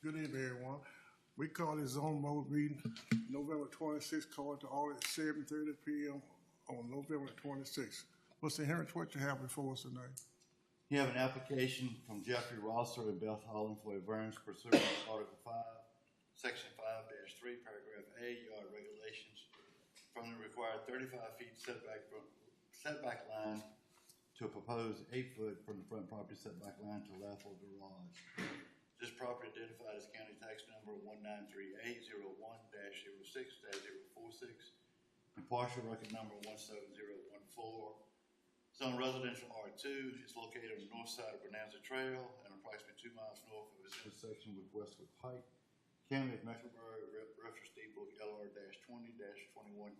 Good evening, everyone. We call this zone mode meeting November 26th, call it to order at 7:30 p.m. on November 26th. Mr. Henrich, what you have before us tonight? You have an application from Jeffrey Rosser and Beth Holland for a variance pursuant to Article 5, Section 5-3, Paragraph A, yard regulations from the required 35 feet setback line to a proposed 8-foot from the front property setback line to allow for garage. This property identified as county tax number 193A01-06-046 and partial record number 17014. Zone residential R2 is located on the north side of Bonanza Trail and approximately 2 miles north of its intersection with Westwood Pike. County of Mecklenburg, reference deed book LR-20-21.61.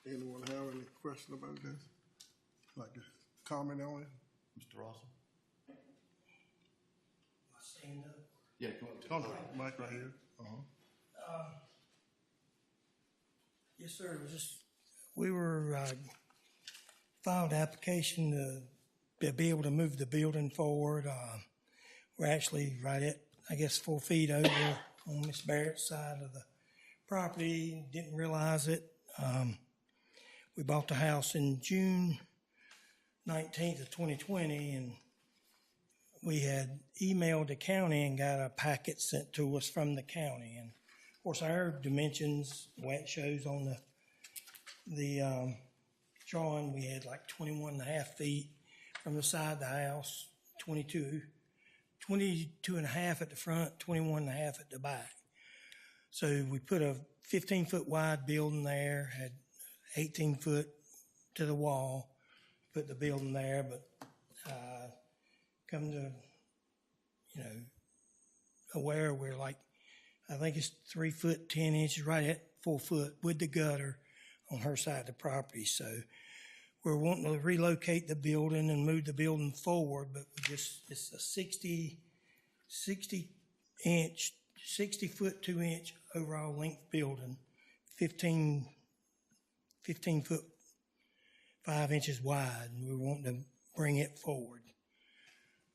Anyone have any question about this? Like to comment on it? Mr. Rosser? Am I stand up? Yeah, come up to Come on, Mike right here. Yes, sir. It was just, we were, filed application to be able to move the building forward. We're actually right at, I guess, 4 feet over on Miss Barrett's side of the property. Didn't realize it. We bought the house in June 19th of 2020, and we had emailed the county and got a packet sent to us from the county. And of course, our dimensions, the way it shows on the drawing, we had like 21 and a half feet from the side of the house, 22 and a half at the front, 21 and a half at the back. So we put a 15-foot wide building there, had 18 foot to the wall, put the building there, but come to, aware we're like, I think it's 3 foot 10 inches, right at 4 foot with the gutter on her side of the property. So we're wanting to relocate the building and move the building forward, but it's a 60 foot 2 inch overall length building, 15 foot 5 inches wide, and we want to bring it forward.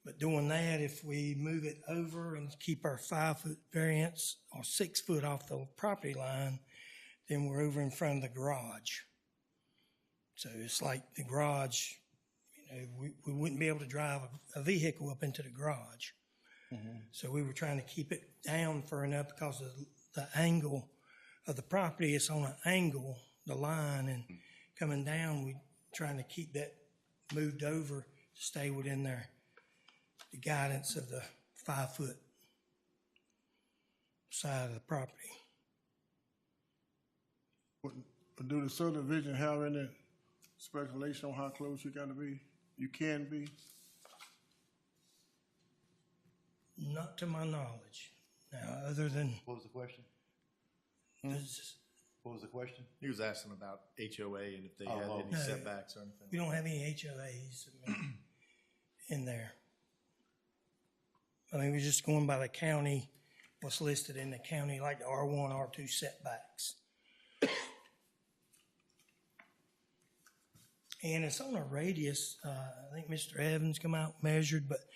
But doing that, if we move it over and keep our 5 foot variance or 6 foot off the property line, then we're over in front of the garage. So it's like the garage, we wouldn't be able to drive a vehicle up into the garage. Mm-hmm. So we were trying to keep it down far enough because of the angle of the property. It's on an angle, the line, and coming down, we're trying to keep that moved over to stay within the guidance of the 5 foot side of the property. Do the subdivision have any speculation on how close you got to be? You can be? Not to my knowledge. Now, other than What was the question? this, What was the question? He was asking about HOA and if they had any No. setbacks or anything. we don't have any HOAs in there. I mean, we're just going by the county, what's listed in the county, like the R1, R2 setbacks. And it's on a radius, I think Mr. Evans come out and measured, but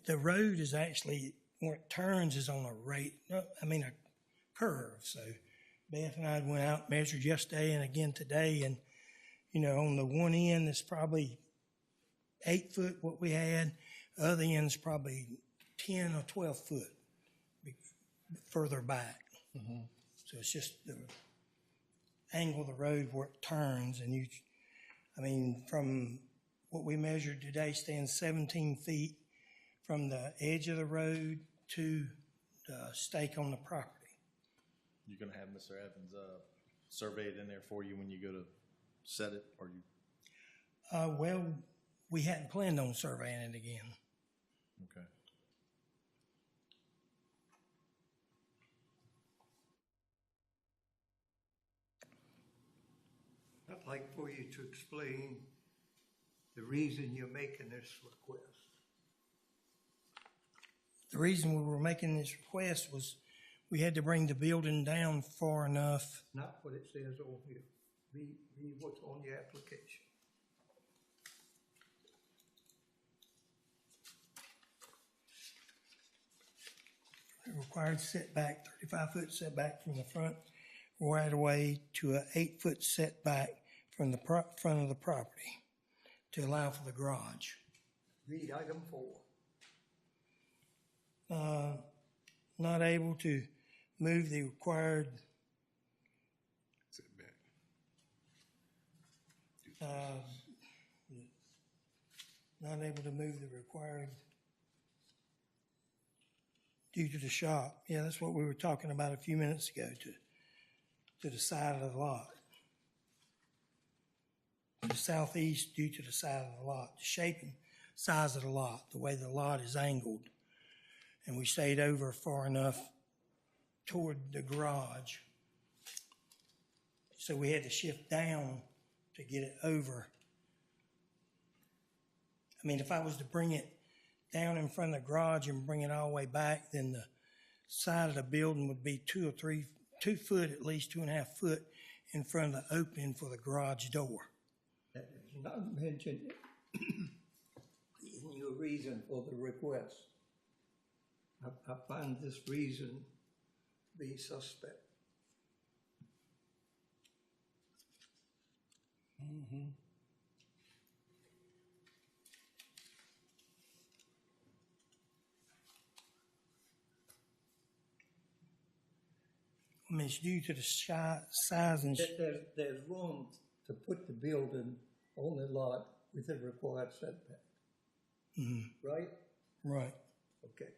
the road is actually, where it turns is on a curve. So Beth and I went out, measured yesterday and again today, and, on the one end, it's probably 8 foot what we had. The other end's probably 10 or 12 foot further back. Mm-hmm. So it's just the angle of the road where it turns, and from what we measured today, stands 17 feet from the edge of the road to the stake on the property. You're going to have Mr. Evans survey it in there for you when you go to set it, or you? Well, we hadn't planned on surveying it again. Okay. I'd like for you to explain the reason you're making this request. The reason we were making this request was we had to bring the building down far enough. Not what it says on here. Read what's on your application. The required setback, 35-foot setback from the front right of way to a 8-foot setback from the front of the property to allow for the garage. Read item 4. Not able to move the required, Setback. not able to move the required due to the shop. Yeah, that's what we were talking about a few minutes ago, to the side of the lot. The southeast due to the side of the lot, the shape and size of the lot, the way the lot is angled. And we stayed over far enough toward the garage. So we had to shift down to get it over. I mean, if I was to bring it down in front of the garage and bring it all the way back, then the side of the building would be 2 foot, at least 2.5 foot in front of the opening for the garage door. That is not mentioned in your reason for the request. I find this reason to be suspect. I mean, it's due to the size and There's room to put the building on the lot with the required setback. Right? right. Okay.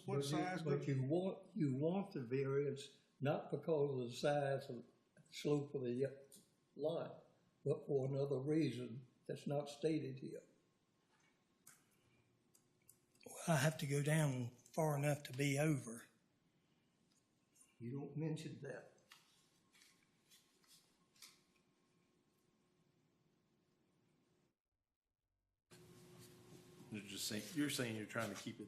What size? But you want the variance not because of the size of slope of the lot, but for another reason that's not stated here. I have to go down far enough to be over. You don't mention that. You're saying you're trying to keep it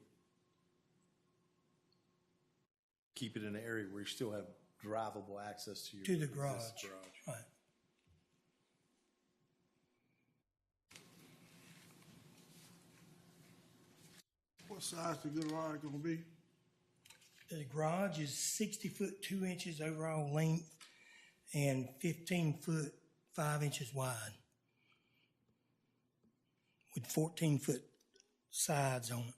in an area where you still have drivable access to your. To the existing garage. Right. What size the garage gonna be? The garage is 60 foot 2 inches overall length and 15 foot 5 inches wide, with 14 foot sides on it.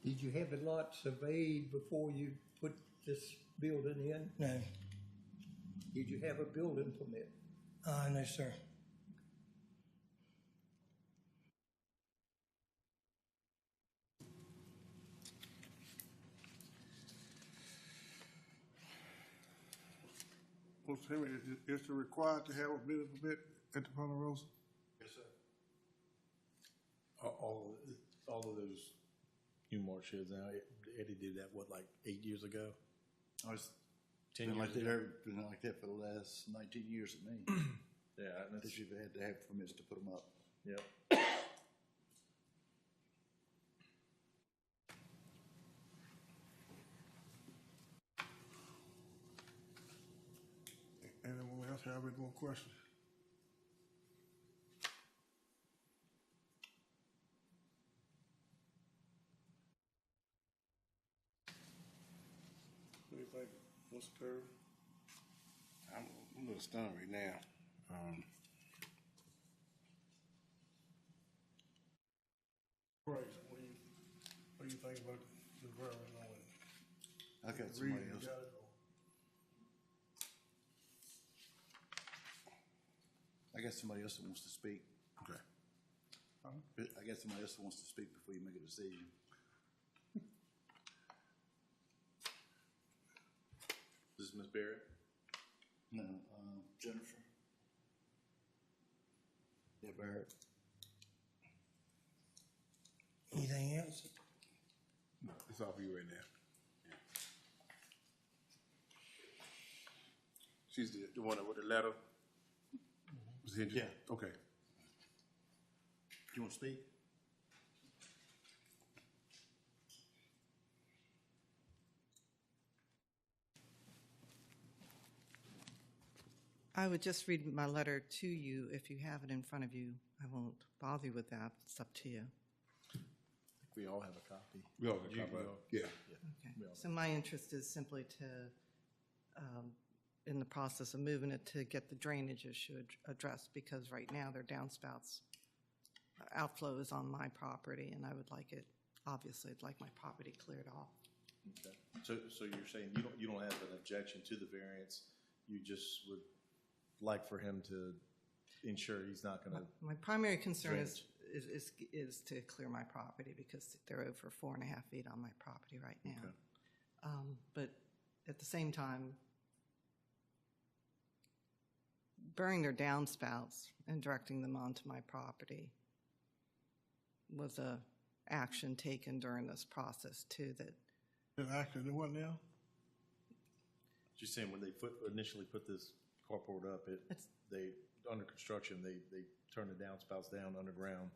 Did you have the lot surveyed before you put this building in? No, Did you have a building permit? no, sir. Mr. Henry, is it required to have a building permit at the Ponderosa Rosa? Yes, sir. All of those Newmark sheds now, Eddie did that, what, like 8 years ago? Oh, it's 10 been years like ago? that, been like that for the last 19 years at me. Yeah, and That you've had to have permits to put them up. yep. Anyone else have any more questions? What do you think, Mr. Terry? I'm a little stunned right now. Right, what do you think about the variance on it? I got The somebody reason you else. got it, I got somebody else that wants to speak. Okay. But I got somebody else that wants to speak before you make a decision. This is Ms. Barrett? No, Jennifer. Jennifer Barrett. Anything else? It's all for you right now. She's the one with the letter? Was it- Yeah. Okay. Do you want to speak? I would just read my letter to you if you have it in front of you. I won't bother you with that. It's up to you. We all have a copy. We all got You- copy we of it. all- Yeah. Okay. Yeah. So my interest is simply to, in the process of moving it, to get the drainage issue addressed, because right now their downspouts outflow is on my property, and I would like it, obviously, I'd like my property cleared off. Okay. So you're saying you don't have an objection to the variance, you just would like for him to ensure he's not gonna, My primary concern is to clear my property, because they're over 4.5 feet on my property right now. Okay. But at the same time, burying their downspouts and directing them onto my property was a action taken during this process too, that, Then actually, do what now? just saying when they initially put this carport up, It's- under construction, they turn the downspouts down underground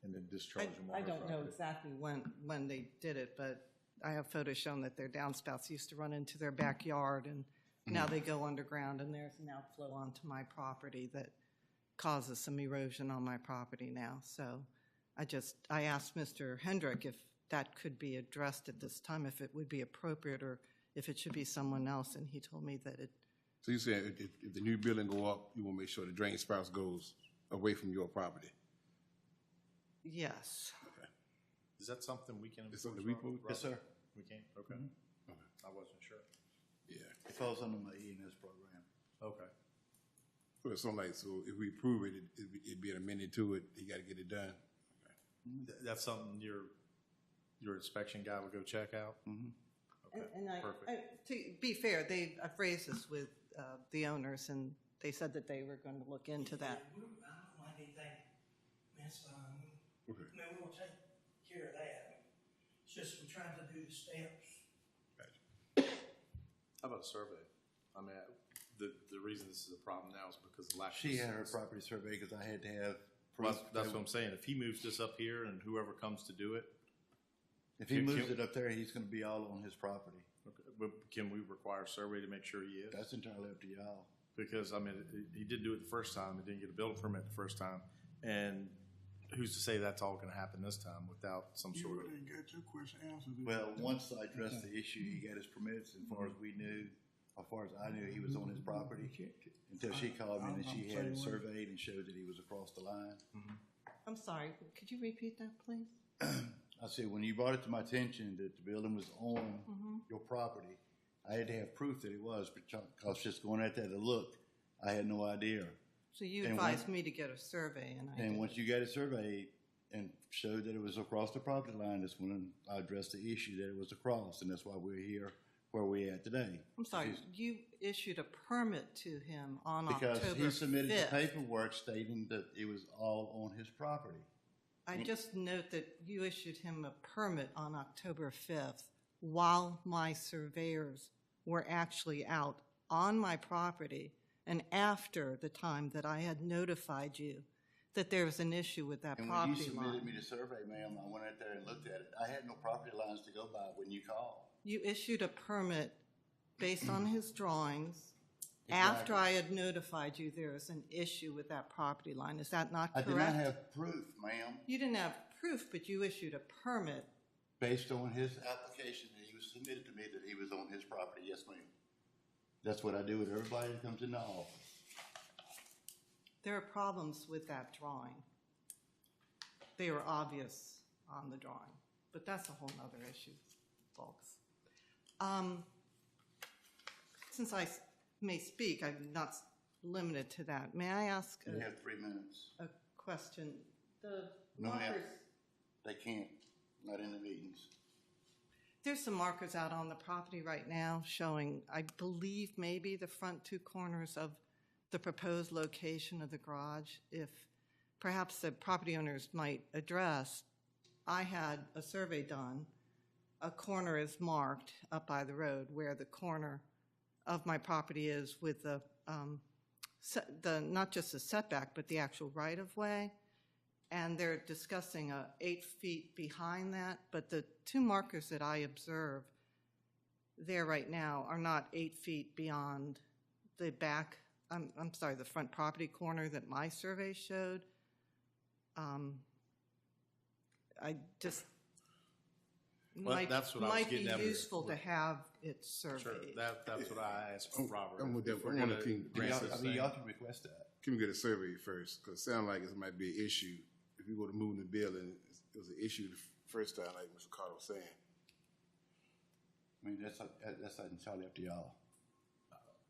and then discharge them on I our don't know property. exactly when they did it, but I have photos showing that their downspouts used to run into their backyard, and now they go underground, and there's an outflow onto my property that causes some erosion on my property now. So I asked Mr. Hendrick if that could be addressed at this time, if it would be appropriate, or if it should be someone else, and he told me that it, So you saying if the new building go up, you want to make sure the drain spout goes away from your property? yes. Is that something we can? Is something we enforce, put- Yes, sir. We can, okay. I wasn't sure. Yeah. It falls under my E&S program. Okay. Well, so like, so if we approve it, it'd be an amendment to it, you gotta get it done. That's something your inspection guy would go check out? Okay, And perfect. to be fair, I've raised this with the owners, and they said that they were going to look into that. I don't mind anything, Miss, Okay. I mean, we'll take care of that. It's just we're trying to do the steps. How about a survey? I mean, the reason this is a problem now is because of lack of. She had her property survey because I had to have Well, proof. that's what I'm saying. If he moves this up here and whoever comes to do it, If he moves it up there, he's gonna be all on his property. okay, but can we require a survey to make sure he is? That's entirely up to y'all. Because, I mean, he did do it the first time, he didn't get a building permit the first time, and who's to say that's all gonna happen this time without some You sort of, didn't get your question answered. did you? Well, once I addressed the issue, he got his permits, as far as we knew, as far as I knew, he was on his property. Until she called me and she had it surveyed and showed that he was across the line. I'm sorry, could you repeat that, please? I said, when you brought it to my attention that the building was on your property, I had to have proof that it was, because just going out there to look, I had no idea. So you And advised me to get a survey, and I And did. once you got it surveyed and showed that it was across the property line, that's when I addressed the issue that it was across, and that's why we're here where we're at today. I'm sorry, you issued a permit to him on Because October he submitted the 5th. paperwork stating that it was all on his property. I just note that you issued him a permit on October 5th while my surveyors were actually out on my property, and after the time that I had notified you that there was an issue with that And when you property submitted me line. the survey, ma'am, I went out there and looked at it. I had no property lines to go by when you called. You issued a permit based on his drawings after I had notified you there was an issue with that property line. Is that not I correct? did not have proof, ma'am, You didn't have proof, but you issued a permit. based on his application that he was submitted to me that he was on his property. Yes, ma'am. That's what I do with everybody that comes in the office. There are problems with that drawing. They were obvious on the drawing, but that's a whole nother issue, folks. Since I may speak, I'm not limited to that. May I ask You have 3 minutes. a question? The No, ma'am. markers, They can't, not in the meetings. there's some markers out on the property right now showing, I believe, maybe the front two corners of the proposed location of the garage. If perhaps the property owners might address, I had a survey done. A corner is marked up by the road where the corner of my property is with the not just the setback, but the actual right-of-way. And they're discussing 8 feet behind that, but the two markers that I observe there right now are not 8 feet beyond the back, I'm sorry, the front property corner that my survey showed. I just, Well, might that's what I was might be getting at with- useful to have it Sure, surveyed. that's what I asked for Robert. I'm with that. If we're I wanna gonna keep- grant Y'all, this I mean, thing. y'all can request that. Can we get a survey first? Because it sounds like it might be an issue. If you go to moving the building, it was an issue the first time, like Mr. Carter was saying. I mean, that's entirely up to y'all.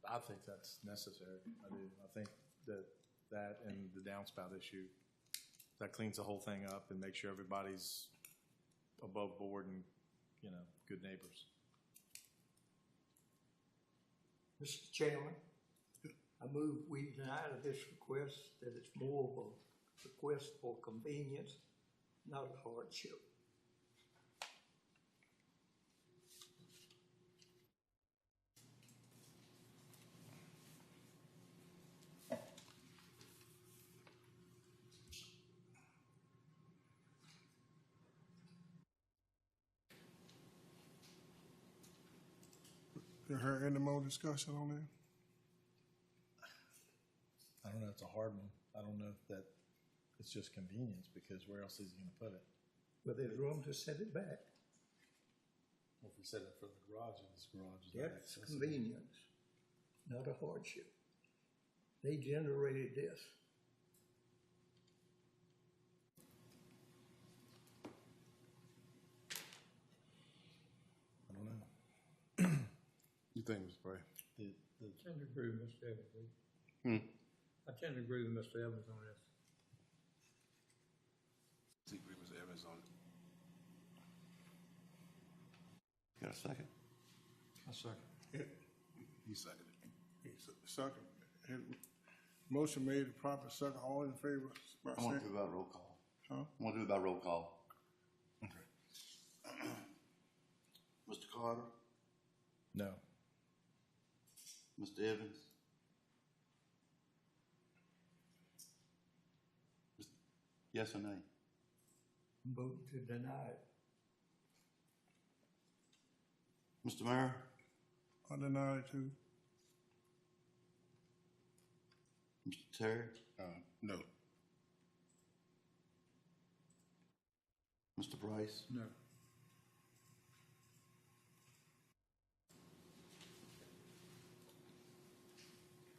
I think that's necessary. I do. I think that and the downspout issue, that cleans the whole thing up and makes sure everybody's above board and, you know, good neighbors. Mr. Chairman, I move we deny this request, that it's more of a request for convenience, not a hardship. You heard any more discussion on that? I don't know, it's a hard one. I don't know if that, it's just convenience, because where else is he gonna put it? But there's room to set it back. Well, if we set it for the garage, and this garage is not That's accessible. convenience, not a hardship. They generated this. I don't know. You think, Mr. Bray? The, I tend to agree with Mr. Evans. Hmm. I tend to agree with Mr. Evans on this. I agree with Mr. Evans on it. Got a second? I second. He seconded it. Second. Motion made, proper second, all in favor? I want to do about roll call. Huh? I want to do about roll call. Okay. Mr. Carter, no. Mr. Evans. Yes or nay? Vote to deny it. Mr. Mayor, I deny it too. Mr. Terry, No. Mr. Price, No.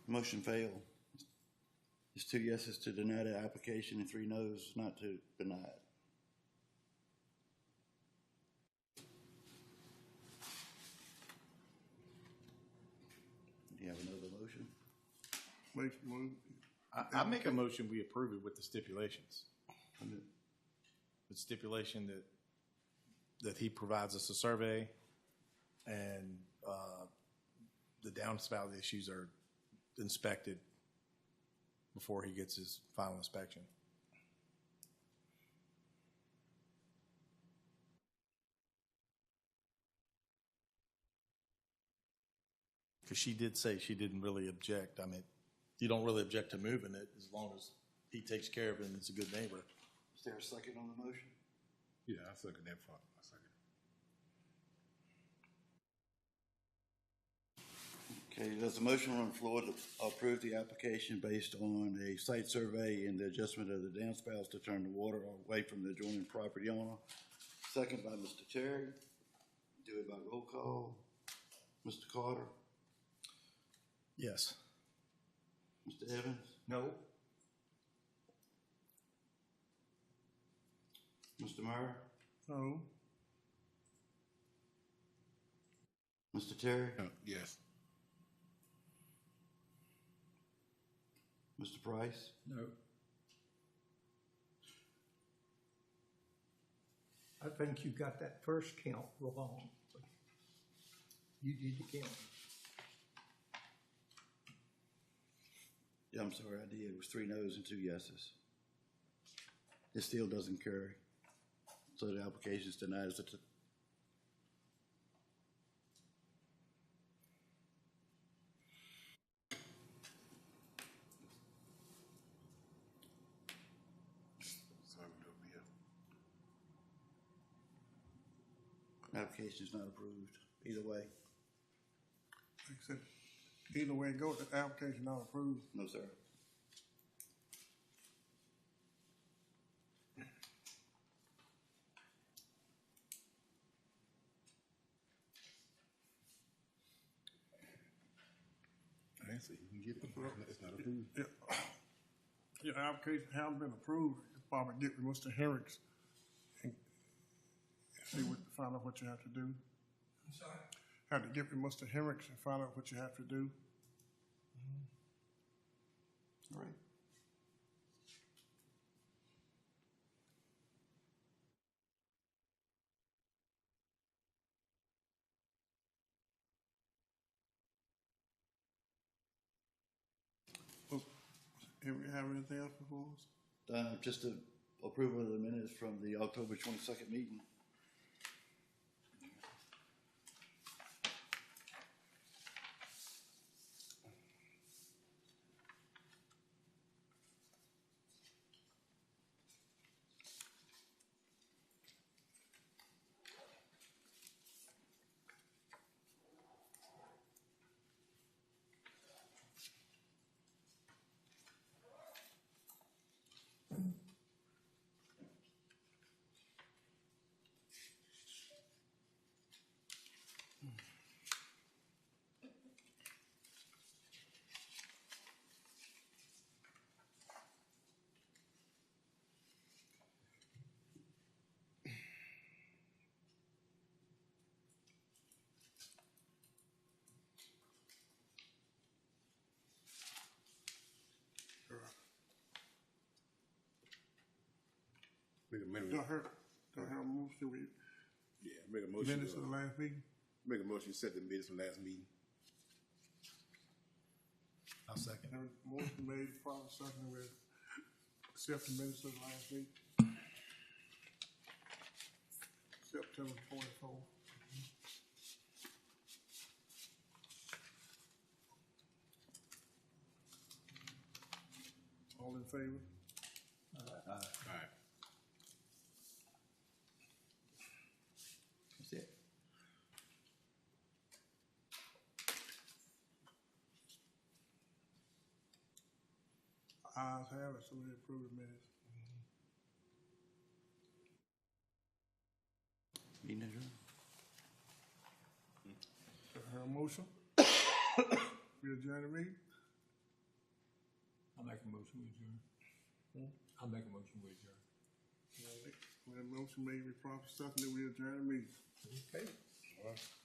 motion failed. It's 2 yeses to deny the application and 3 noes not to deny it. Do you have another motion? Make, move. I make a motion, we approve it with the stipulations. The stipulation that he provides us a survey and the downspout issues are inspected before he gets his final inspection. Because she did say she didn't really object. I mean, you don't really object to moving it as long as he takes care of it and is a good neighbor. Is there a second on the motion? Yeah, I second that part. I second. Okay, there's a motion on the floor to approve the application based on a site survey and the adjustment of the downspouts to turn the water away from the adjoining property owner. Second by Mr. Terry. Do it by roll call. Mr. Carter, Yes. Mr. Evans, No. Mr. Murray, No. Mr. Terry, Yes. Mr. Price, No. I think you got that first count wrong. You did the count. yeah, I'm sorry, I did. It was 3 noes and 2 yeses. it still doesn't carry. So the application is denied. Sorry, we don't be Application is not approved either way. Like I said, either way it goes, the application not approved. No, sir. I didn't say you can get it. It's not approved. Yeah. Your application hasn't been approved, you probably get with Mr. Hendricks and see what, find out what you have to do. I'm sorry? Have to get with Mr. Hendricks and find out what you have to do. All right. Have we have anything else before us? Just the approval of the minutes from the October 22nd meeting. Make a minute. Do I hear a motion, we, Yeah, make a motion. minutes of the last meeting? Make a motion to set the minutes from last meeting. I'll second. Have a motion made, probably second with accept the minutes of the last meeting. September 24. All in favor? All right. That's it. Ayes have it, so we approve the minutes. Meeting adjourned. Do I hear a motion? We adjourn the meeting? I'll make a motion, we adjourn. I'll make a motion, we adjourn. We have a motion made, we proper second, that we adjourn the meeting. Okay. All right.